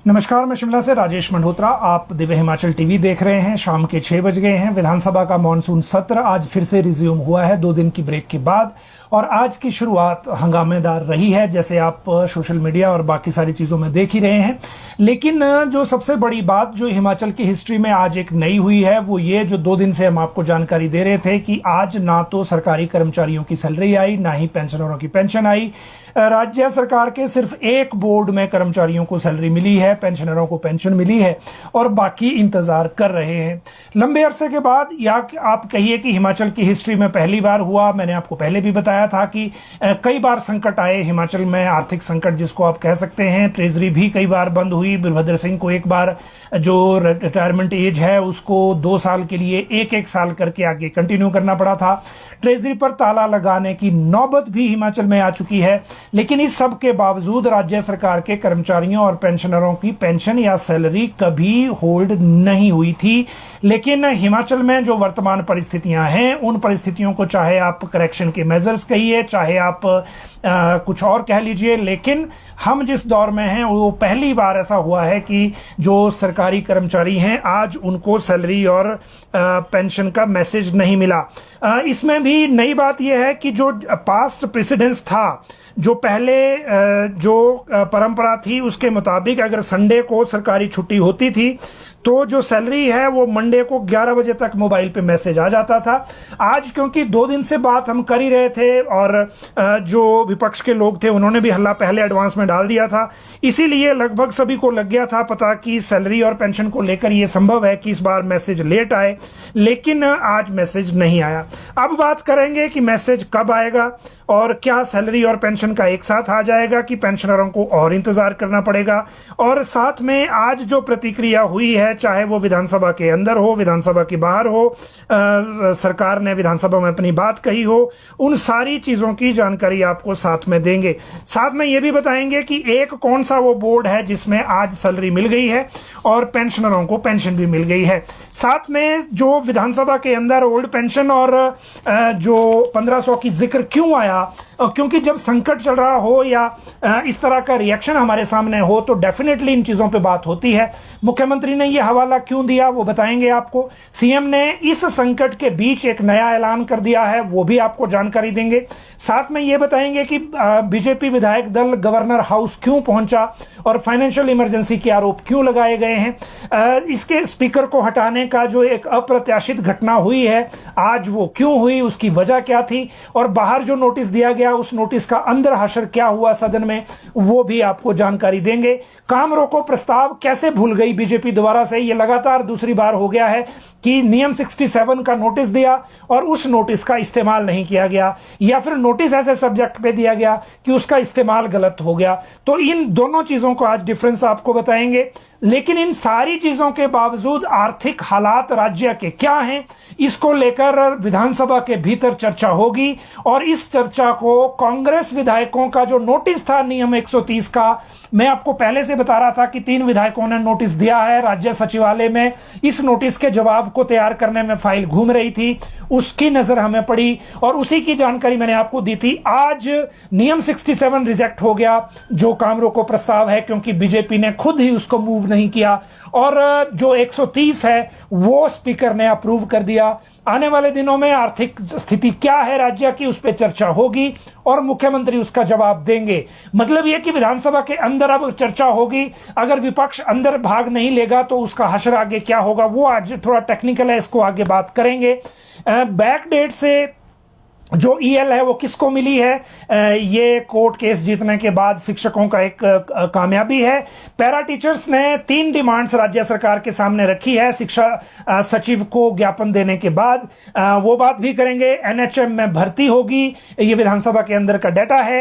नमस्कार, मैं शिमला से राजेश मल्होत्रा। आप दिव्य हिमाचल टीवी देख रहे हैं। शाम के 6 बज गए हैं। विधानसभा का मॉनसून सत्र आज फिर से रिज्यूम हुआ है 2 दिन की ब्रेक के बाद, और आज की शुरुआत हंगामेदार रही है, जैसे आप सोशल मीडिया और बाकी सारी चीज़ों में देख ही रहे हैं। लेकिन जो सबसे बड़ी बात जो हिमाचल की हिस्ट्री में आज एक नई हुई है, वो ये जो 2 दिन से हम आपको जानकारी दे रहे थे कि आज ना तो सरकारी कर्मचारियों की सैलरी आई, ना ही पेंशनरों की पेंशन आई। राज्य सरकार के सिर्फ एक बोर्ड में कर्मचारियों को सैलरी मिली है, पेंशनरों को पेंशन मिली है, और बाकी इंतजार कर रहे हैं लंबे अरसे के बाद। या आप कहिए कि हिमाचल की हिस्ट्री में पहली बार हुआ। मैंने आपको पहले भी बताया था कि कई बार संकट आए हिमाचल में, आर्थिक संकट जिसको आप कह सकते हैं। ट्रेजरी भी कई बार बंद हुई। वीरभद्र सिंह को एक बार जो रिटायरमेंट एज है उसको 2 साल के लिए 1-1 साल करके आगे कंटिन्यू करना पड़ा था। ट्रेजरी पर ताला लगाने की नौबत भी हिमाचल में आ चुकी है। लेकिन इस सब के बावजूद राज्य सरकार के कर्मचारियों और पेंशनरों की पेंशन या सैलरी कभी होल्ड नहीं हुई थी। लेकिन हिमाचल में जो वर्तमान परिस्थितियां हैं, उन परिस्थितियों को चाहे आप करेक्शन के मेजर्स कहिए, चाहे आप कुछ और कह लीजिए, लेकिन हम जिस दौर में हैं वो पहली बार ऐसा हुआ है कि जो सरकारी कर्मचारी हैं आज उनको सैलरी और पेंशन का मैसेज नहीं मिला। इसमें भी नई बात यह है कि जो पास्ट प्रेसिडेंस था, जो पहले जो परंपरा थी, उसके मुताबिक अगर संडे को सरकारी छुट्टी होती थी तो जो सैलरी है वो मंडे को 11 बजे तक मोबाइल पे मैसेज आ जाता था। आज क्योंकि 2 दिन से बात हम कर ही रहे थे और जो विपक्ष के लोग थे उन्होंने भी हल्ला पहले एडवांस में डाल दिया था, इसीलिए लगभग सभी को लग गया था पता कि सैलरी और पेंशन को लेकर ये संभव है कि इस बार मैसेज लेट आए। लेकिन आज मैसेज नहीं आया। अब बात करेंगे कि मैसेज कब आएगा और क्या सैलरी और पेंशन का एक साथ आ जाएगा कि पेंशनरों को और इंतजार करना पड़ेगा। और साथ में आज जो प्रतिक्रिया हुई है, चाहे वो विधानसभा के अंदर हो, विधानसभा के बाहर हो, सरकार ने विधानसभा में अपनी बात कही हो, उन सारी चीजों की जानकारी आपको साथ में देंगे। साथ में ये भी बताएंगे कि एक कौन सा वो बोर्ड है जिसमें आज सैलरी मिल गई है और पेंशनरों को पेंशन भी मिल गई है। साथ में जो विधानसभा के अंदर ओल्ड पेंशन और जो 1500 की जिक्र क्यों आया, क्योंकि जब संकट चल रहा हो या इस तरह का रिएक्शन हमारे सामने हो तो डेफिनेटली इन चीजों पे बात होती है। मुख्यमंत्री ने यह हवाला क्यों दिया वो बताएंगे आपको। सीएम ने इस संकट के बीच एक नया ऐलान कर दिया है, वो भी आपको जानकारी देंगे। साथ में ये बताएंगे कि बीजेपी विधायक दल गवर्नर हाउस क्यों पहुंचा और फाइनेंशियल इमरजेंसी के आरोप क्यों लगाए गए हैं। इसके स्पीकर को हटाने का जो एक अप्रत्याशित घटना हुई है आज वो क्यों हुई, उसकी वजह क्या थी, और बाहर जो नोटिस दिया गया उस नोटिस का अंदर हशर क्या हुआ सदन में, वो भी आपको जानकारी देंगे। काम रोको प्रस्ताव कैसे भूल गई बीजेपी दोबारा से, ये लगातार दूसरी बार हो गया है कि नियम 67 का नोटिस दिया और उस नोटिस का इस्तेमाल नहीं किया गया, या फिर नोटिस ऐसे सब्जेक्ट पे दिया गया कि उसका इस्तेमाल गलत हो गया। तो इन दोनों चीजों को आज डिफरेंस आपको बताएंगे। लेकिन इन सारी चीजों के बावजूद आर्थिक हालात राज्य के क्या हैं, इसको लेकर विधानसभा के भीतर चर्चा होगी। और इस चर्चा को कांग्रेस विधायकों का जो नोटिस था नियम 130 का, मैं आपको पहले से बता रहा था कि 3 विधायकों ने नोटिस दिया है राज्य सचिवालय में। इस नोटिस के जवाब को तैयार करने में फाइल घूम रही थी, उसकी नजर हमें पड़ी और उसी की जानकारी मैंने आपको दी थी। आज नियम 67 रिजेक्ट हो गया जो काम रोको प्रस्ताव है, क्योंकि बीजेपी ने खुद ही उसको मूव नहीं किया, और जो 130 है वो स्पीकर ने अप्रूव कर दिया। आने वाले दिनों में आर्थिक स्थिति क्या है राज्य की, उस पर चर्चा होगी और मुख्यमंत्री उसका जवाब देंगे। मतलब यह कि विधानसभा के अंदर अब चर्चा होगी। अगर विपक्ष अंदर भाग नहीं लेगा तो उसका हशर आगे क्या होगा, वो आज थोड़ा टेक्निकल है, इसको आगे बात करेंगे। बैक डेट से जो ईएल है वो किसको मिली है, ये कोर्ट केस जीतने के बाद शिक्षकों का एक कामयाबी है। पैरा टीचर्स ने 3 डिमांड्स राज्य सरकार के सामने रखी है शिक्षा सचिव को ज्ञापन देने के बाद, वो बात भी करेंगे। एनएचएम में भर्ती होगी, ये विधानसभा के अंदर का डाटा है।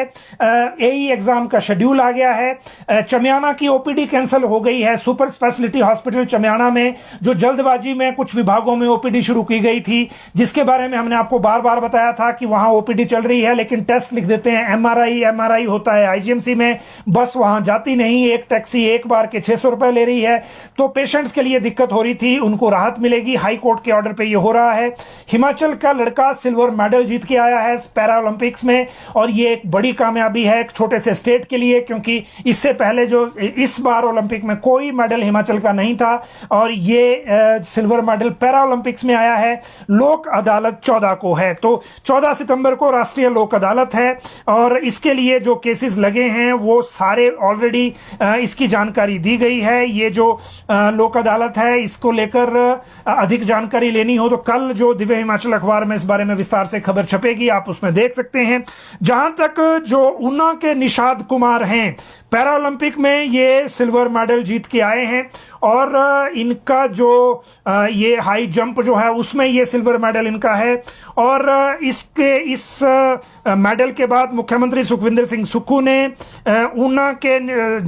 एई एग्जाम का शेड्यूल आ गया है। चमियाना की ओपीडी कैंसिल हो गई है। सुपर स्पेशलिटी हॉस्पिटल चमियाना में जो जल्दबाजी में कुछ विभागों में ओपीडी शुरू की गई थी, जिसके बारे में हमने आपको बार बार बताया था कि वहां ओपीडी चल रही है, लेकिन टेस्ट लिख देते हैं एमआरआई होता है आईजीएमसी में, बस वहां जाती नहीं, एक टैक्सी एक बार के 600 रुपए ले रही है। तो पेशेंट्स के लिए दिक्कत हो रही थी, उनको राहत मिलेगी, हाई कोर्ट के ऑर्डर पे ये हो रहा है। हिमाचल का लड़का सिल्वर मेडल जीत के आया है पैरा ओलंपिक्स में, और ये एक बड़ी कामयाबी है एक छोटे से स्टेट के लिए, क्योंकि इससे पहले जो इस बार ओलंपिक में कोई मेडल हिमाचल का नहीं था, और ये सिल्वर मेडल पैरा ओलंपिक्स में आया है। लोक अदालत 14 को है, तो 14 सितंबर को राष्ट्रीय लोक अदालत है, और इसके लिए जो केसेस लगे हैं वो सारे ऑलरेडी इसकी जानकारी दी गई है। ये जो लोक अदालत है, इसको लेकर अधिक जानकारी लेनी हो तो कल जो दिव्य हिमाचल अखबार में इस बारे में विस्तार से खबर छपेगी, आप उसमें देख सकते हैं। जहां तक जो ऊना के निषाद कुमार हैं, पैरा ओलंपिक में ये सिल्वर मेडल जीत के आए हैं, और इनका जो ये हाई जंप जो है उसमें ये सिल्वर मेडल इनका है। और इस मेडल के बाद मुख्यमंत्री सुखविंदर सिंह सुक्खू ने ऊना के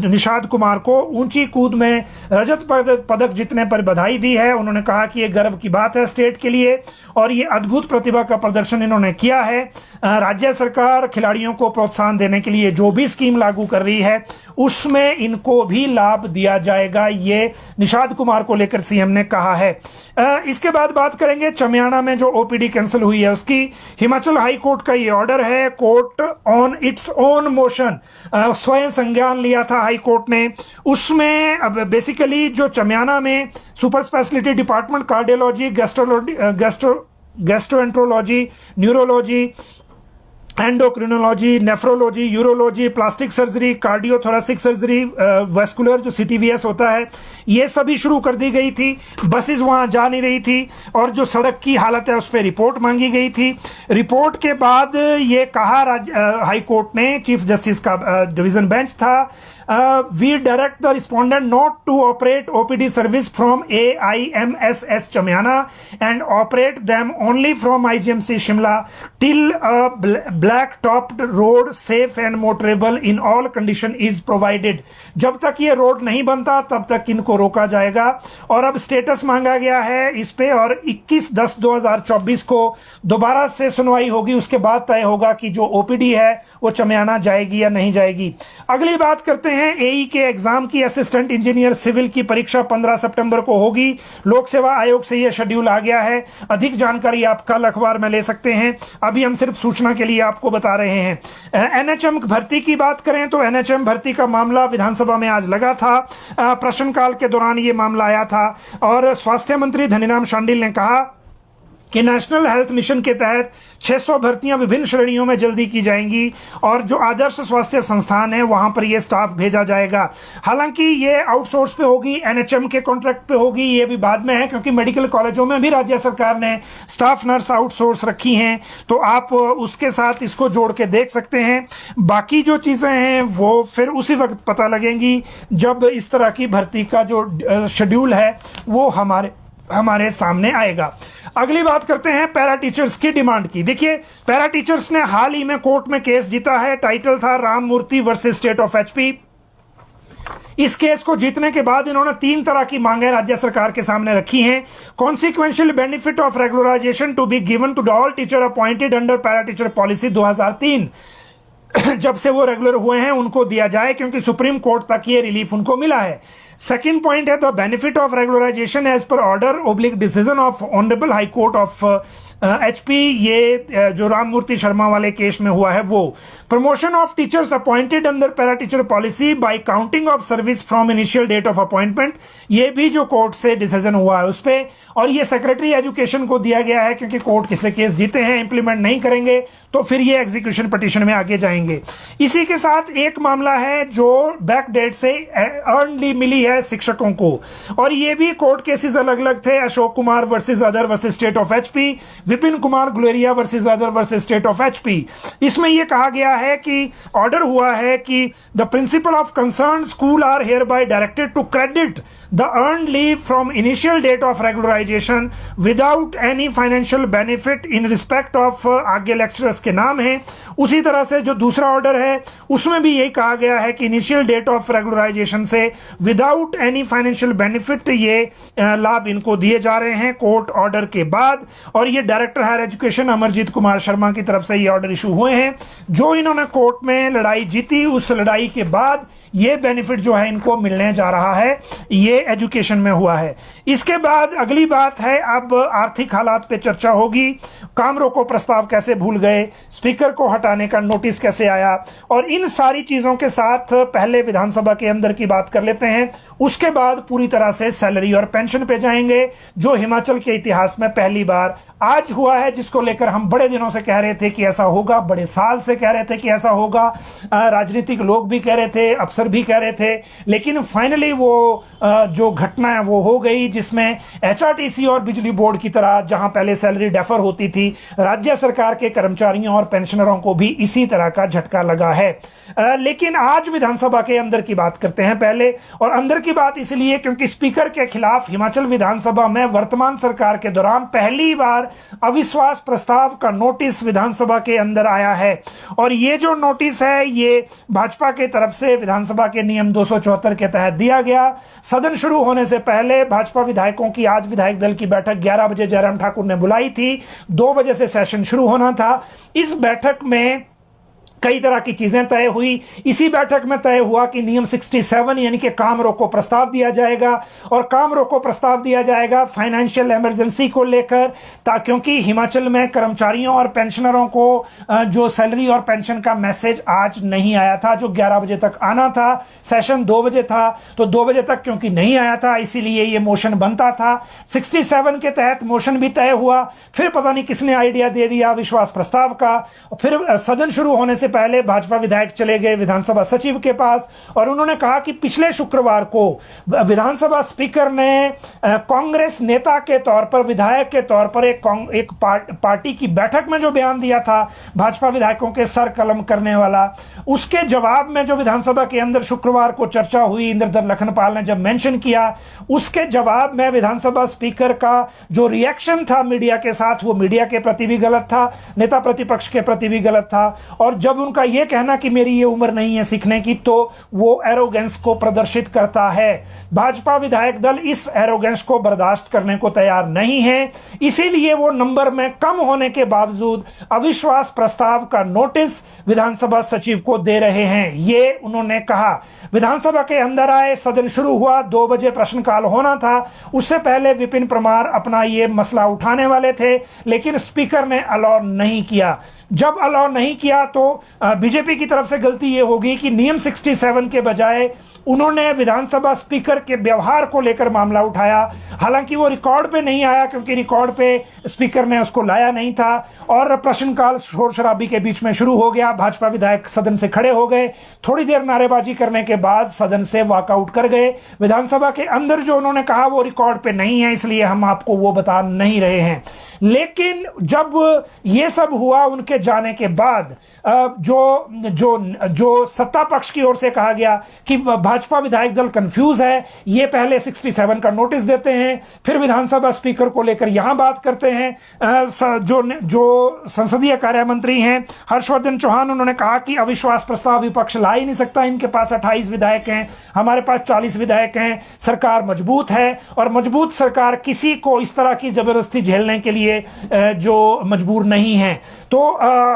निषाद कुमार को ऊंची कूद में रजत पदक जीतने पर बधाई दी है। उन्होंने कहा कि ये गर्व की बात है स्टेट के लिए, और ये अद्भुत प्रतिभा का प्रदर्शन इन्होंने किया है। राज्य सरकार खिलाड़ियों को प्रोत्साहन देने के लिए जो भी स्कीम लागू कर रही है उसमें इनको भी लाभ दिया जाएगा, ये निषाद कुमार को लेकर सीएम ने कहा है। इसके बाद बात करेंगे चमियाना में जो ओपीडी कैंसिल हुई है उसकी। हिमाचल हाई कोर्ट का ये ऑर्डर है, court on its own motion स्वयं संज्ञान लिया था हाई कोर्ट ने। उसमें अब बेसिकली जो चमियाना में super speciality department cardiology, gastroenterology, neurology, endocrinology, nephrology, urology, plastic surgery, cardiothoracic surgery, vascular जो सीटीवीएस होता है, ये सभी शुरू कर दी गई थी। बसेस वहां जा नहीं रही थी, और जो सड़क की हालत है उस पर रिपोर्ट मांगी गई थी। रिपोर्ट के बाद ये कहा हाई कोर्ट ने, चीफ जस्टिस का डिवीजन बेंच था, we direct the respondent not to operate OPD service from AIMSS Chamiana and operate them only from IGMC Shimla till a black topped road safe and motorable in all condition is provided। जब तक ये road नहीं बनता तब तक इनको रोका जाएगा। और अब स्टेटस मांगा गया है इस पे, और 21/10/2024 को दोबारा से सुनवाई होगी, उसके बाद तय होगा कि जो ओपीडी है वो चमियाना जाएगी या नहीं जाएगी। अगली बात करते हैं एई के एग्जाम की। असिस्टेंट इंजीनियर सिविल की परीक्षा 15 सितंबर को होगी। लोक सेवा आयोग से यह शेड्यूल आ गया है। अधिक जानकारी आप कल अखबार में ले सकते हैं, अभी हम सिर्फ सूचना के लिए आपको बता रहे हैं। एनएचएम भर्ती की बात करें तो एनएचएम भर्ती का मामला विधानसभा में आज लगा था। प्रश्नकाल के दौरान यह मामला आया था, और स्वास्थ्य मंत्री धनीराम शांडिल ने कहा कि नेशनल हेल्थ मिशन के तहत 600 भर्तियां विभिन्न श्रेणियों में जल्दी की जाएंगी, और जो आदर्श स्वास्थ्य संस्थान है वहां पर यह स्टाफ भेजा जाएगा। हालांकि ये आउटसोर्स पे होगी, एनएचएम के कॉन्ट्रैक्ट पे होगी, ये भी बाद में है, क्योंकि मेडिकल कॉलेजों में भी राज्य सरकार ने स्टाफ नर्स आउटसोर्स रखी हैं, तो आप उसके साथ इसको जोड़ के देख सकते हैं। बाकी जो चीजें हैं वो फिर उसी वक्त पता लगेंगी जब इस तरह की भर्ती का जो शेड्यूल है वो हमारे सामने आएगा। अगली बात करते हैं पैरा टीचर्स की डिमांड की। देखिए, पैरा टीचर्स ने हाल ही में कोर्ट में केस जीता है। टाइटल था राम मूर्ति वर्सेस स्टेट ऑफ एचपी। इस केस को जीतने के बाद इन्होंने 3 तरह की मांगें राज्य सरकार के सामने रखी हैं। Consequential benefit of regularisation to be given to all teacher appointed under para teacher policy 2003, जब से वो रेगुलर हुए हैं उनको दिया जाए, क्योंकि सुप्रीम कोर्ट तक ये रिलीफ उनको मिला है। सेकंड पॉइंट है the benefit of regularisation as per order oblique decision of honourable high court of HP. ये जो राम मूर्ति शर्मा वाले केस में हुआ है वो। Promotion of teachers appointed under para teacher policy by counting of service from initial date of appointment, ये भी जो कोर्ट से डिसीजन हुआ है उस पर, और ये सेक्रेटरी एजुकेशन को दिया गया है, क्योंकि कोर्ट किसी केस जीते हैं, इंप्लीमेंट नहीं करेंगे तो फिर ये एग्जीक्यूशन पिटीशन में आगे जाएंगे। इसी के साथ एक मामला है जो बैक डेट से अर्न लीव मिली है शिक्षकों को, और ये भी कोर्ट केसेस अलग अलग थे। Ashok Kumar versus other versus state of HP, Vipin Kumar Guleria versus other versus state of HP. इसमें यह कहा गया है कि ऑर्डर हुआ है कि the principal of concern school are hereby directed to credit the earn leave from initial date of regularisation without any financial benefit in respect of, आगे लेक्चरर्स के नाम है। उसी तरह से जो दूसरा ऑर्डर है उसमें भी यही कहा गया है कि इनिशियल डेट ऑफ रेगुलराइजेशन से without without any financial benefit ये लाभ इनको दिए जा रहे हैं कोर्ट ऑर्डर के बाद। और ये director higher education Amarjeet Kumar Sharma की तरफ से ये ऑर्डर इशू हुए हैं। जो इन्होंने कोर्ट में लड़ाई जीती, उस लड़ाई के बाद ये बेनिफिट जो है इनको मिलने जा रहा है, ये एजुकेशन में हुआ है। इसके बाद अगली बात है, अब आर्थिक हालात पे चर्चा होगी। काम रोको प्रस्ताव कैसे भूल गए, स्पीकर को हटाने का नोटिस कैसे आया, और इन सारी चीजों के साथ पहले विधानसभा के अंदर की बात कर लेते हैं। उसके बाद पूरी तरह से सैलरी और पेंशन पे जाएंगे, जो हिमाचल के इतिहास में पहली बार आज हुआ है, जिसको लेकर हम बड़े दिनों से कह रहे थे कि ऐसा होगा, बड़े साल से कह रहे थे कि ऐसा होगा। राजनीतिक लोग भी कह रहे थे, अफसर भी कह रहे थे, लेकिन फाइनली वो जो घटना है वो हो गई, जिसमें एचआरटीसी और बिजली बोर्ड की तरह जहां पहले सैलरी डेफर होती थी, राज्य सरकार के कर्मचारियों और पेंशनरों को भी इसी तरह का झटका लगा है। लेकिन आज विधानसभा के अंदर की बात करते हैं पहले, और अंदर की बात इसलिए क्योंकि स्पीकर के खिलाफ हिमाचल विधानसभा में वर्तमान सरकार के दौरान पहली बार अविश्वास प्रस्ताव का नोटिस विधानसभा के अंदर आया है। और ये जो नोटिस है ये भाजपा के तरफ से विधानसभा के नियम 274 के तहत दिया गया। सदन शुरू होने से पहले भाजपा विधायकों की आज विधायक दल की बैठक 11 बजे जयराम ठाकुर ने बुलाई थी, 2 बजे से सेशन शुरू होना था। इस बैठक में कई तरह की चीजें तय हुई। इसी बैठक में तय हुआ कि नियम 67 यानी कि काम रोको प्रस्ताव दिया जाएगा, और काम रोको प्रस्ताव दिया जाएगा फाइनेंशियल इमरजेंसी को लेकर, क्योंकि हिमाचल में कर्मचारियों और पेंशनरों को जो सैलरी और पेंशन का मैसेज आज नहीं आया था, जो 11 बजे तक आना था। सेशन 2 बजे था, तो 2 बजे तक क्योंकि नहीं आया था, इसीलिए ये मोशन बनता था। 67 के तहत मोशन भी तय हुआ। फिर पता नहीं किसने आइडिया दे दिया विश्वास प्रस्ताव का। फिर सदन शुरू होने से पहले भाजपा विधायक चले गए विधानसभा सचिव के पास, और उन्होंने कहा कि पिछले शुक्रवार को विधानसभा स्पीकर ने कांग्रेस नेता के तौर पर, विधायक के तौर पर एक पार्टी की बैठक में जो बयान दिया था भाजपा विधायकों के सर कलम करने वाला, उसके जवाब में जो विधानसभा के अंदर शुक्रवार को चर्चा हुई, इंद्रधर लखनपाल ने जब मेंशन किया, उसके जवाब में विधानसभा स्पीकर का जो रिएक्शन था मीडिया के साथ, वो मीडिया के प्रति भी गलत था, नेता प्रतिपक्ष के प्रति भी गलत था। और जब उनका यह कहना कि मेरी ये उम्र नहीं है सीखने की, तो वो एरोगेंस को प्रदर्शित करता है। भाजपा विधायक दल इस एरोगेंस को बर्दाश्त करने को तैयार नहीं है, इसीलिए वो नंबर में कम होने के बावजूद अविश्वास प्रस्ताव का नोटिस विधानसभा सचिव को दे रहे हैं, ये उन्होंने कहा। विधानसभा के अंदर आए, सदन शुरू हुआ, 2 बजे प्रश्नकाल होना था। उससे पहले विपिन परमार अपना ये मसला उठाने वाले थे, लेकिन स्पीकर ने अलाउ नहीं किया। जब अलाउ नहीं किया तो बीजेपी की तरफ से गलती यह होगी कि नियम 67 के बजाय उन्होंने विधानसभा स्पीकर के व्यवहार को लेकर मामला उठाया। हालांकि वो रिकॉर्ड पे नहीं आया, क्योंकि रिकॉर्ड पे स्पीकर ने उसको लाया नहीं था, और प्रश्नकाल शोर शराबी के बीच में शुरू हो गया। भाजपा विधायक सदन से खड़े हो गए, थोड़ी देर नारेबाजी करने के बाद सदन से वॉकआउट कर गए। विधानसभा के अंदर जो उन्होंने कहा वो रिकॉर्ड पे नहीं है, इसलिए हम आपको वो बता नहीं रहे हैं। लेकिन जब ये सब हुआ, उनके जाने के बाद जो सत्ता पक्ष की ओर से कहा गया कि भाजपा विधायक दल कंफ्यूज है, ये पहले 67 का नोटिस देते हैं, फिर विधानसभा स्पीकर को लेकर यहां बात करते हैं। जो संसदीय कार्य मंत्री हैं हर्षवर्धन चौहान, उन्होंने कहा कि अविश्वास प्रस्ताव विपक्ष ला ही नहीं सकता, इनके पास 28 विधायक हैं, हमारे पास 40 विधायक हैं, सरकार मजबूत है, और मजबूत सरकार किसी को इस तरह की जबरदस्ती झेलने के लिए जो मजबूर नहीं है। तो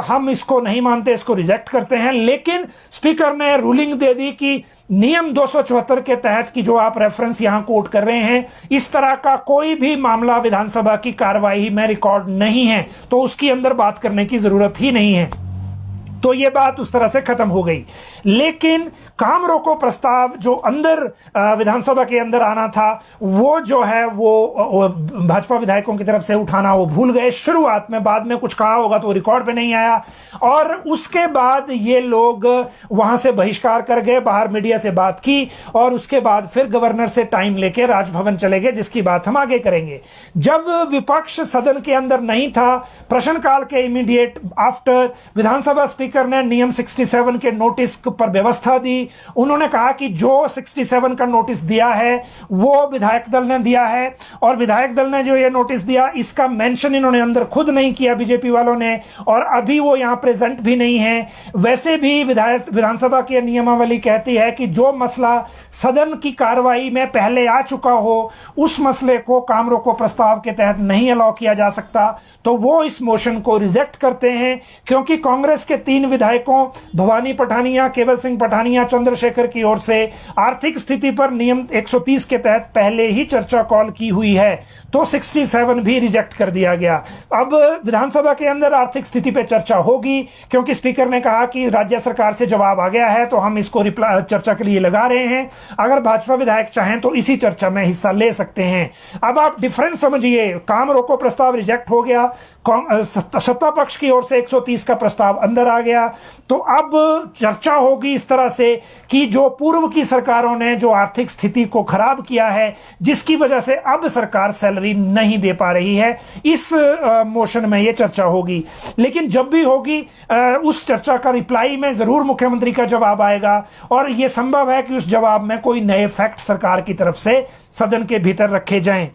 हम इसको नहीं मानते, इसको रिजेक्ट करते हैं। लेकिन स्पीकर ने रूलिंग दे दी कि नियम 274 के तहत की जो आप रेफरेंस यहां कोट कर रहे हैं, इस तरह का कोई भी मामला विधानसभा की कार्रवाई में रिकॉर्ड नहीं है, तो उसकी अंदर बात करने की जरूरत ही नहीं है। तो ये बात उस तरह से खत्म हो गई। लेकिन काम रोको प्रस्ताव जो अंदर विधानसभा के अंदर आना था, वो जो है वो भाजपा विधायकों की तरफ से उठाना वो भूल गए शुरुआत में। बाद में कुछ कहा होगा तो रिकॉर्ड पे नहीं आया, और उसके बाद ये लोग वहां से बहिष्कार कर गए, बाहर मीडिया से बात की, और उसके बाद फिर गवर्नर से टाइम लेके राजभवन चले गए, जिसकी बात हम आगे करेंगे। जब विपक्ष सदन के अंदर नहीं था, प्रश्नकाल के इमीडिएट आफ्टर विधानसभा स्पीकर स्पीकर ने नियम 67 के नोटिस पर व्यवस्था दी। उन्होंने कहा कि जो 67 का नोटिस दिया है वो विधायक दल ने दिया है, और विधायक दल ने जो ये नोटिस दिया इसका मेंशन इन्होंने अंदर खुद नहीं किया बीजेपी वालों ने, और अभी वो यहां प्रेजेंट भी नहीं है। वैसे भी विधानसभा की नियमावली कहती है कि जो मसला सदन की कार्रवाई में पहले आ चुका हो उस मसले को काम रोको प्रस्ताव के तहत नहीं अलाउ किया जा सकता, तो वो इस मोशन को रिजेक्ट करते हैं, क्योंकि कांग्रेस के 3 विधायकों भवानी पठानिया, केवल सिंह पठानिया, चंद्रशेखर की ओर से आर्थिक स्थिति पर नियम 130 के तहत पहले ही चर्चा कॉल की हुई है, तो 67 भी रिजेक्ट कर दिया गया। अब विधानसभा के अंदर आर्थिक स्थिति पर चर्चा होगी, क्योंकि स्पीकर ने कहा कि राज्य सरकार से जवाब आ गया है तो हम इसको चर्चा के लिए लगा रहे हैं। अगर भाजपा विधायक चाहें तो इसी चर्चा में हिस्सा ले सकते हैं। अब आप डिफरेंस समझिए, काम रोको प्रस्ताव रिजेक्ट हो गया, सत्ता पक्ष की ओर से 130 का प्रस्ताव अंदर आ गया, तो अब चर्चा होगी इस तरह से कि जो पूर्व की सरकारों ने जो आर्थिक स्थिति को खराब किया है, जिसकी वजह से अब सरकार सैलरी नहीं दे पा रही है, इस मोशन में यह चर्चा होगी। लेकिन जब भी होगी उस चर्चा का रिप्लाई में जरूर मुख्यमंत्री का जवाब आएगा, और यह संभव है कि उस जवाब में कोई नए फैक्ट सरकार की तरफ से सदन के भीतर रखे जाएं।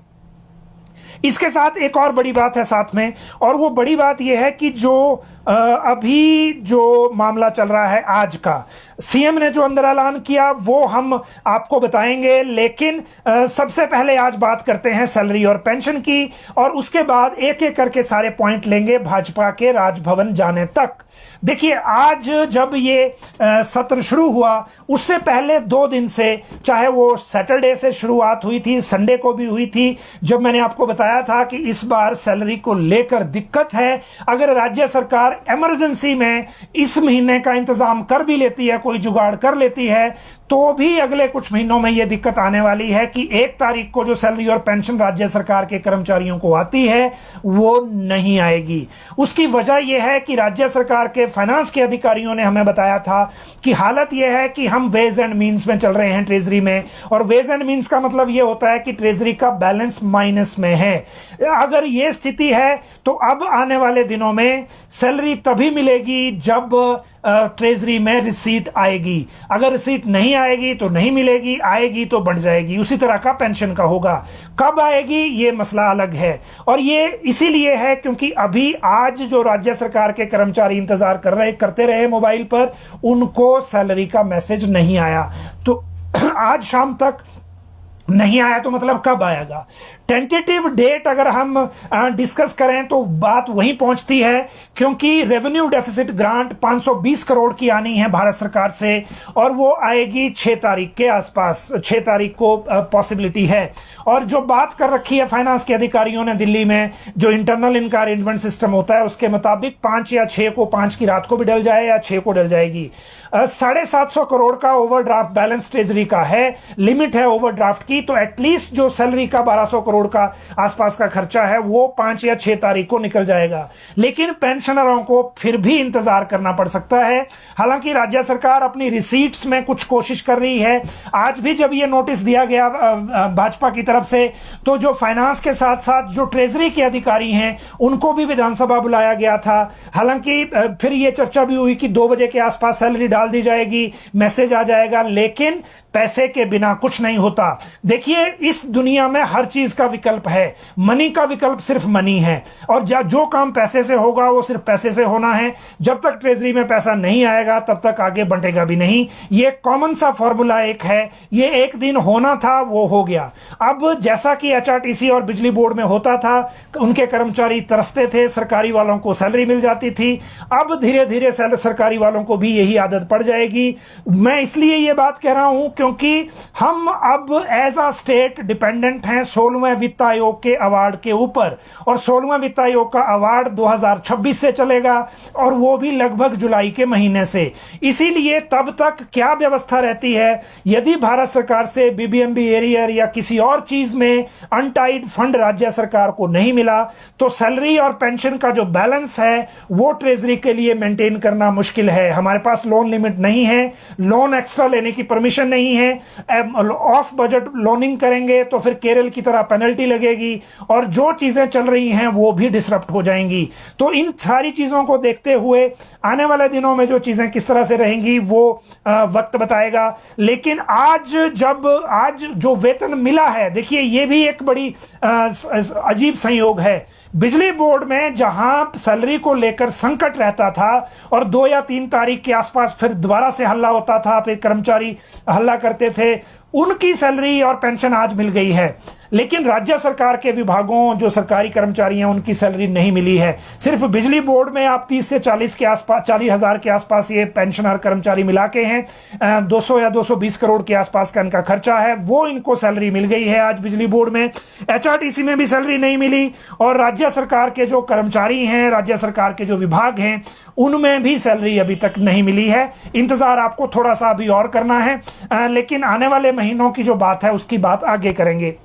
इसके साथ एक और बड़ी बात है साथ में, और वो बड़ी बात यह है कि जो अभी जो मामला चल रहा है आज का, सीएम ने जो अंदर ऐलान किया वो हम आपको बताएंगे, लेकिन सबसे पहले आज बात करते हैं सैलरी और पेंशन की, और उसके बाद एक एक करके सारे पॉइंट लेंगे भाजपा के राजभवन जाने तक। देखिए, आज जब ये सत्र शुरू हुआ उससे पहले 2 दिन से, चाहे वो सैटरडे से शुरुआत हुई थी, संडे को भी हुई थी, जब मैंने आपको बताया था कि इस बार सैलरी को लेकर दिक्कत है, अगर राज्य सरकार इमरजेंसी में इस महीने का इंतजाम कर भी लेती है, कोई जुगाड़ कर लेती है, तो भी अगले कुछ महीनों में यह दिक्कत आने वाली है कि 1 तारीख को जो सैलरी और पेंशन राज्य सरकार के कर्मचारियों को आती है वो नहीं आएगी। उसकी वजह यह है कि राज्य सरकार के फाइनेंस के अधिकारियों ने हमें बताया था कि हालत यह है कि हम वेज एंड मीन्स में चल रहे हैं ट्रेजरी में, और वेज एंड मीन्स का मतलब यह होता है कि ट्रेजरी का बैलेंस माइनस में है। अगर यह स्थिति है तो अब आने वाले दिनों में सैलरी तभी मिलेगी जब ट्रेजरी में रिसीट आएगी। अगर रिसीट नहीं आएगी तो नहीं मिलेगी, आएगी तो बढ़ जाएगी। उसी तरह का पेंशन का होगा। कब आएगी ये मसला अलग है, और ये इसीलिए है क्योंकि अभी आज जो राज्य सरकार के कर्मचारी इंतजार करते रहे मोबाइल पर, उनको सैलरी का मैसेज नहीं आया। तो आज शाम तक नहीं आया तो मतलब कब आएगा? टेंटेटिव डेट अगर हम डिस्कस करें तो बात वहीं पहुंचती है, क्योंकि रेवेन्यू डेफिसिट ग्रांट 520 करोड़ की आनी है भारत सरकार से, और वो आएगी 6 तारीख के आसपास, 6 तारीख को पॉसिबिलिटी है। और जो बात कर रखी है फाइनेंस के अधिकारियों ने दिल्ली में, जो इंटरनल इनका अरेंजमेंट सिस्टम होता है उसके मुताबिक 5 या 6 को, 5 की रात को भी डल जाए या 6 को डल जाएगी। 750 करोड़ का ओवरड्राफ्ट बैलेंस ट्रेजरी का है, लिमिट है ओवरड्राफ्ट की, तो एटलीस्ट जो सैलरी का 1200 करोड़ का आसपास का खर्चा है वो 5 या 6 तारीख को निकल जाएगा। लेकिन पेंशनरों को फिर भी इंतजार करना पड़ सकता है। हालांकि राज्य सरकार अपनी रिसीट्स में कुछ कोशिश कर रही है। आज भी जब ये नोटिस दिया गया भाजपा की तरफ से, तो जो फाइनेंस के साथ साथ जो ट्रेजरी के अधिकारी हैं उनको भी विधानसभा बुलाया गया था। हालांकि फिर ये चर्चा भी हुई कि 2 बजे के आसपास सैलरी डाल दी जाएगी, मैसेज आ जाएगा, लेकिन पैसे के बिना कुछ नहीं होता। देखिए, इस दुनिया में हर चीज का विकल्प है, मनी का विकल्प सिर्फ मनी है, और जो काम पैसे से होगा वो सिर्फ पैसे से होना है। जब तक ट्रेजरी में पैसा नहीं आएगा तब तक आगे बढ़ेगा भी नहीं। ये कॉमन सा फॉर्मूला एक है, ये एक दिन होना था वो हो गया। अब जैसा कि एचआरटीसी और बिजली बोर्ड में होता था, उनके कर्मचारी तरसते थे, सरकारी वालों को सैलरी मिल जाती थी। अब धीरे धीरे सरकारी वालों को भी यही आदत पड़ जाएगी। मैं इसलिए ये बात कह रहा हूं क्योंकि हम अब एज अ स्टेट डिपेंडेंट हैं 16वें वित्त आयोग के अवार्ड के ऊपर, और 16वें वित्त आयोग का अवार्ड 2026 से चलेगा, और वो भी लगभग जुलाई के महीने से। इसीलिए तब तक क्या व्यवस्था रहती है, यदि भारत सरकार से बीबीएमबी एरियर या किसी और चीज में अनटाइड फंड राज्य सरकार को नहीं मिला, तो सैलरी और पेंशन का जो बैलेंस है वो ट्रेजरी के लिए मेंटेन करना मुश्किल है। हमारे पास लोन लिमिट नहीं है, लोन एक्स्ट्रा लेने की परमिशन नहीं है, ऑफ बजट लोनिंग करेंगे तो फिर केरल की तरह पेनल्टी लगेगी और जो चीजें चल रही हैं वो भी डिसरप्ट हो जाएंगी। तो इन सारी चीजों को देखते हुए आने वाले दिनों में जो चीजें किस तरह से रहेंगी वो वक्त बताएगा। लेकिन आज जो वेतन मिला है, देखिए ये भी एक बड़ी अजीब संयोग है। बिजली बोर्ड में जहां सैलरी को लेकर संकट रहता था और 2 या 3 तारीख के आसपास फिर दोबारा से हल्ला होता था, फिर कर्मचारी हल्ला करते थे, उनकी सैलरी और पेंशन आज मिल गई है। लेकिन राज्य सरकार के विभागों जो सरकारी कर्मचारी हैं उनकी सैलरी नहीं मिली है। सिर्फ बिजली बोर्ड में आप 30 से 40 के आसपास, 40,000 के आसपास ये पेंशनर कर्मचारी मिला के हैं। 200 या 220 करोड़ के आसपास का इनका खर्चा है, वो इनको सैलरी मिल गई है आज बिजली बोर्ड में। एचआरटीसी में भी सैलरी नहीं मिली और राज्य सरकार के जो कर्मचारी हैं, राज्य सरकार के जो विभाग हैं, उनमें भी सैलरी अभी तक नहीं मिली है। इंतजार आपको थोड़ा सा अभी और करना है, लेकिन आने वाले महीनों की जो बात है उसकी बात आगे करेंगे।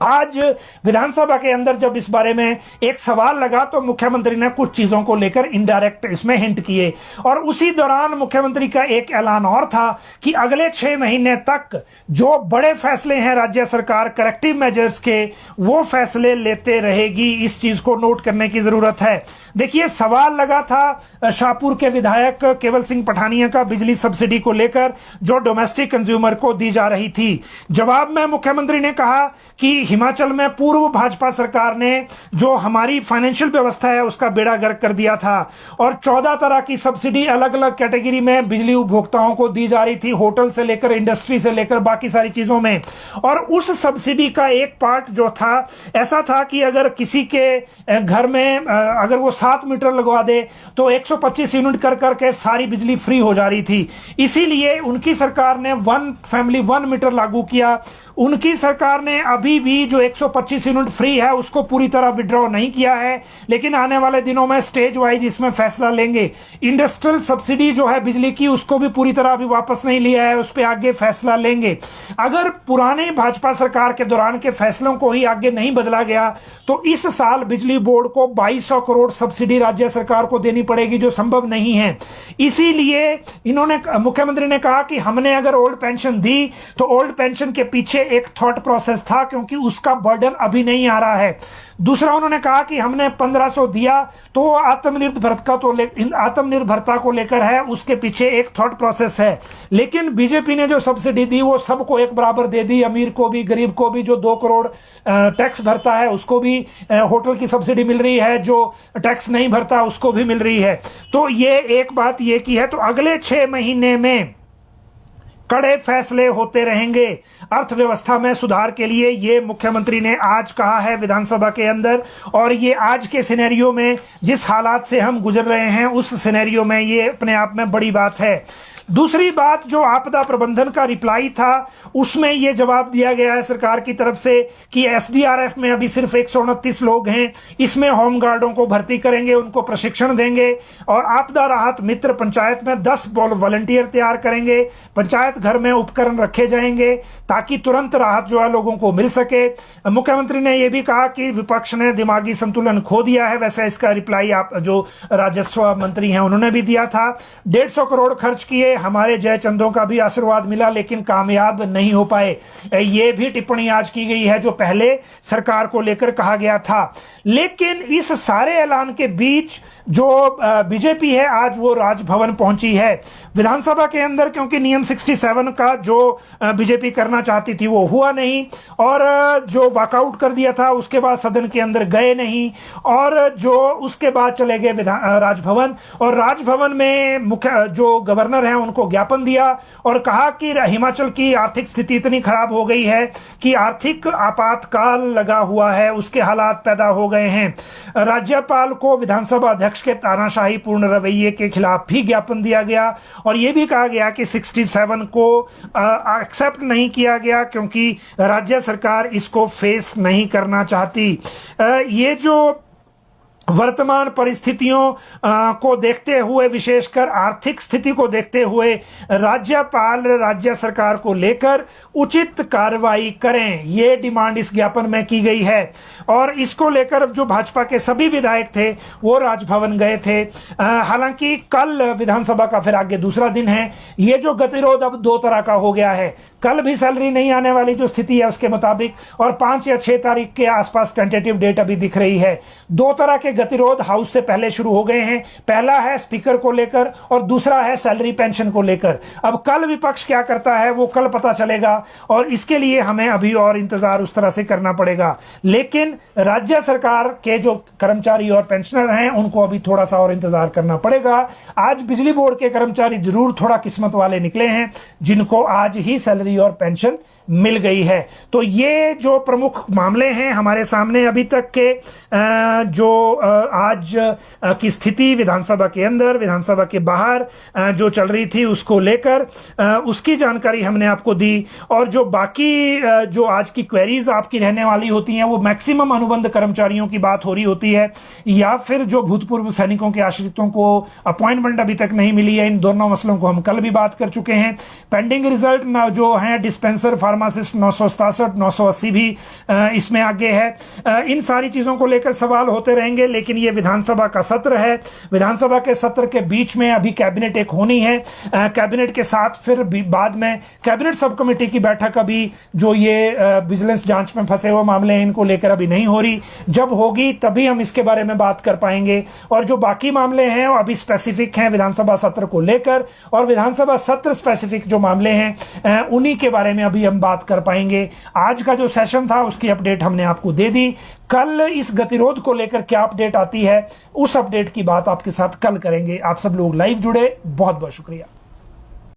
आज विधानसभा के अंदर जब इस बारे में एक सवाल लगा तो मुख्यमंत्री ने कुछ चीजों को लेकर इनडायरेक्ट इसमें हिंट किए और उसी दौरान मुख्यमंत्री का एक ऐलान और था कि अगले 6 महीने तक जो बड़े फैसले हैं राज्य सरकार करेक्टिव मेजर्स के, वो फैसले लेते रहेगी। इस चीज को नोट करने की जरूरत है। देखिए सवाल लगा था शाहपुर के विधायक केवल सिंह पठानिया का बिजली सब्सिडी को लेकर जो डोमेस्टिक कंज्यूमर को दी जा रही थी। जवाब में मुख्यमंत्री ने कहा कि हिमाचल में पूर्व भाजपा सरकार ने जो हमारी फाइनेंशियल व्यवस्था है उसका बेड़ा गर्क कर दिया था और 14 तरह की सब्सिडी अलग अलग कैटेगरी में बिजली उपभोक्ताओं को दी जा रही थी, होटल से लेकर इंडस्ट्री से लेकर बाकी सारी चीजों में। और उस सब्सिडी का एक पार्ट जो था ऐसा था कि अगर किसी के घर में अगर वो 7 मीटर लगवा दे तो 125 यूनिट कर करके सारी बिजली फ्री हो जा रही थी। इसीलिए उनकी सरकार ने 1 फैमिली 1 मीटर लागू किया। उनकी सरकार ने अभी भी जो 125 यूनिट फ्री है उसको पूरी तरह विड्रॉ नहीं किया है, लेकिन आने वाले दिनों में स्टेज वाइज इसमें फैसला लेंगे। इंडस्ट्रियल सब्सिडी जो है बिजली की उसको भी पूरी तरह अभी वापस नहीं लिया है, उस पर आगे फैसला लेंगे। अगर पुराने भाजपा सरकार के दौरान के फैसलों को ही आगे नहीं बदला गया तो इस साल बिजली बोर्ड को 2200 करोड़ सब्सिडी राज्य सरकार को देनी पड़ेगी, जो संभव नहीं है। इसीलिए मुख्यमंत्री ने कहा कि हमने अगर ओल्ड पेंशन दी तो ओल्ड पेंशन के पीछे एक थॉट प्रोसेस था, क्योंकि उसका बर्डन अभी नहीं आ रहा है। दूसरा उन्होंने कहा कि हमने 1500 दिया तो आत्मनिर्भरता को लेकर है, उसके पीछे एक थॉट प्रोसेस है। लेकिन बीजेपी ने जो सब्सिडी दी वो सबको एक बराबर दे दी, अमीर को भी गरीब को भी। जो 2 करोड़ टैक्स भरता है उसको भी होटल की सब्सिडी मिल रही है, जो टैक्स नहीं भरता उसको भी मिल रही है। तो ये एक बात ये की है। तो अगले 6 महीने में कड़े फैसले होते रहेंगे अर्थव्यवस्था में सुधार के लिए, ये मुख्यमंत्री ने आज कहा है विधानसभा के अंदर। और ये आज के सिनेरियो में जिस हालात से हम गुजर रहे हैं उस सिनेरियो में ये अपने आप में बड़ी बात है। दूसरी बात, जो आपदा प्रबंधन का रिप्लाई था उसमें यह जवाब दिया गया है सरकार की तरफ से कि एसडीआरएफ में अभी सिर्फ 129 लोग हैं, इसमें होमगार्डों को भर्ती करेंगे, उनको प्रशिक्षण देंगे और आपदा राहत मित्र पंचायत में 10 वॉलंटियर तैयार करेंगे। पंचायत घर में उपकरण रखे जाएंगे ताकि तुरंत राहत जो है लोगों को मिल सके। मुख्यमंत्री ने यह भी कहा कि विपक्ष ने दिमागी संतुलन खो दिया है, वैसे इसका रिप्लाई आप जो राजस्व मंत्री हैं उन्होंने भी दिया था। 150 करोड़ खर्च किए, हमारे जयचंदों का भी आशीर्वाद मिला लेकिन कामयाब नहीं हो पाए। ये भी टिप्पणी आज की गई है जो पहले सरकार को लेकर कहा गया था। लेकिन इस सारे ऐलान के बीच जो बीजेपी है आज वो राजभवन पहुंची है विधानसभा के अंदर, क्योंकि नियम 67 का जो बीजेपी करना चाहती थी वो हुआ नहीं और जो वॉकआउट कर दिया था उसके बाद सदन के अंदर गए नहीं और जो उसके बाद चले गए राजभवन। और राजभवन में मुख्य जो गवर्नर हैं उनको ज्ञापन दिया और कहा कि हिमाचल की आर्थिक स्थिति इतनी खराब हो गई है कि आर्थिक आपातकाल लगा हुआ है, उसके हालात पैदा हो गए हैं। राज्यपाल को विधानसभा अध्यक्ष के तानाशाही पूर्ण रवैये के खिलाफ भी ज्ञापन दिया गया और यह भी कहा गया कि 67 को एक्सेप्ट नहीं किया गया क्योंकि राज्य सरकार इसको फेस नहीं करना चाहती। ये जो वर्तमान परिस्थितियों को देखते हुए, विशेषकर आर्थिक स्थिति को देखते हुए राज्यपाल राज्य सरकार को लेकर उचित कार्रवाई करें, ये डिमांड इस ज्ञापन में की गई है। और इसको लेकर जो भाजपा के सभी विधायक थे वो राजभवन गए थे। हालांकि कल विधानसभा का फिर आगे दूसरा दिन है। ये जो गतिरोध अब दो तरह का हो गया है, कल भी सैलरी नहीं आने वाली जो स्थिति है उसके मुताबिक, और 5 या 6 तारीख के आसपास टेंटेटिव डेट अभी दिख रही है। दो तरह के गतिरोध हाउस से पहले शुरू हो गए हैं। पहला है स्पीकर को लेकर और दूसरा है सैलरी पेंशन को लेकर। अब कल विपक्ष क्या करता है वो कल पता चलेगा, और इसके लिए हमें अभी और इंतजार उस तरह से करना पड़ेगा। लेकिन राज्य सरकार के जो कर्मचारी और पेंशनर हैं उनको अभी थोड़ा सा और इंतजार करना पड़ेगा। आज बिजली बोर्ड के कर्मचारी जरूर थोड़ा किस्मत वाले निकले हैं जिनको आज ही सैलरी और पेंशन मिल गई है। तो ये जो प्रमुख मामले हैं हमारे सामने अभी तक के, जो आज की स्थिति विधानसभा के अंदर, विधानसभा के बाहर जो चल रही थी उसको लेकर उसकी जानकारी हमने आपको दी। और जो बाकी जो आज की क्वेरीज आपकी रहने वाली होती हैं वो मैक्सिमम अनुबंध कर्मचारियों की बात हो रही होती है, या फिर जो भूतपूर्व सैनिकों के आश्रितों को अपॉइंटमेंट अभी तक नहीं मिली है। इन दोनों मसलों को हम कल भी बात कर चुके हैं। पेंडिंग रिजल्ट जो है डिस्पेंसर फार्मासिस्ट 967, 980 भी इसमें आगे है। इन सारी चीजों को लेकर सवाल होते रहेंगे, लेकिन ये विधानसभा का सत्र है। विधानसभा के सत्र के बीच में अभी कैबिनेट एक होनी है। कैबिनेट के साथ फिर बाद में कैबिनेट सब कमेटी की बैठक अभी जो ये विजिलेंस जांच में फंसे हुए मामले हैं इनको लेकर अभी नहीं हो रही। जब होगी तभी हम इसके बारे में बात कर पाएंगे। और जो बाकी मामले हैं वो अभी स्पेसिफिक हैं विधानसभा सत्र को लेकर, और विधानसभा सत्र स्पेसिफिक जो मामले हैं उन्हीं के बारे में अभी हम बात कर पाएंगे। आज का जो सेशन था उसकी अपडेट हमने आपको दे दी। कल इस गतिरोध को लेकर क्या अपडेट आती है उस अपडेट की बात आपके साथ कल करेंगे। आप सब लोग लाइव जुड़े, बहुत बहुत शुक्रिया।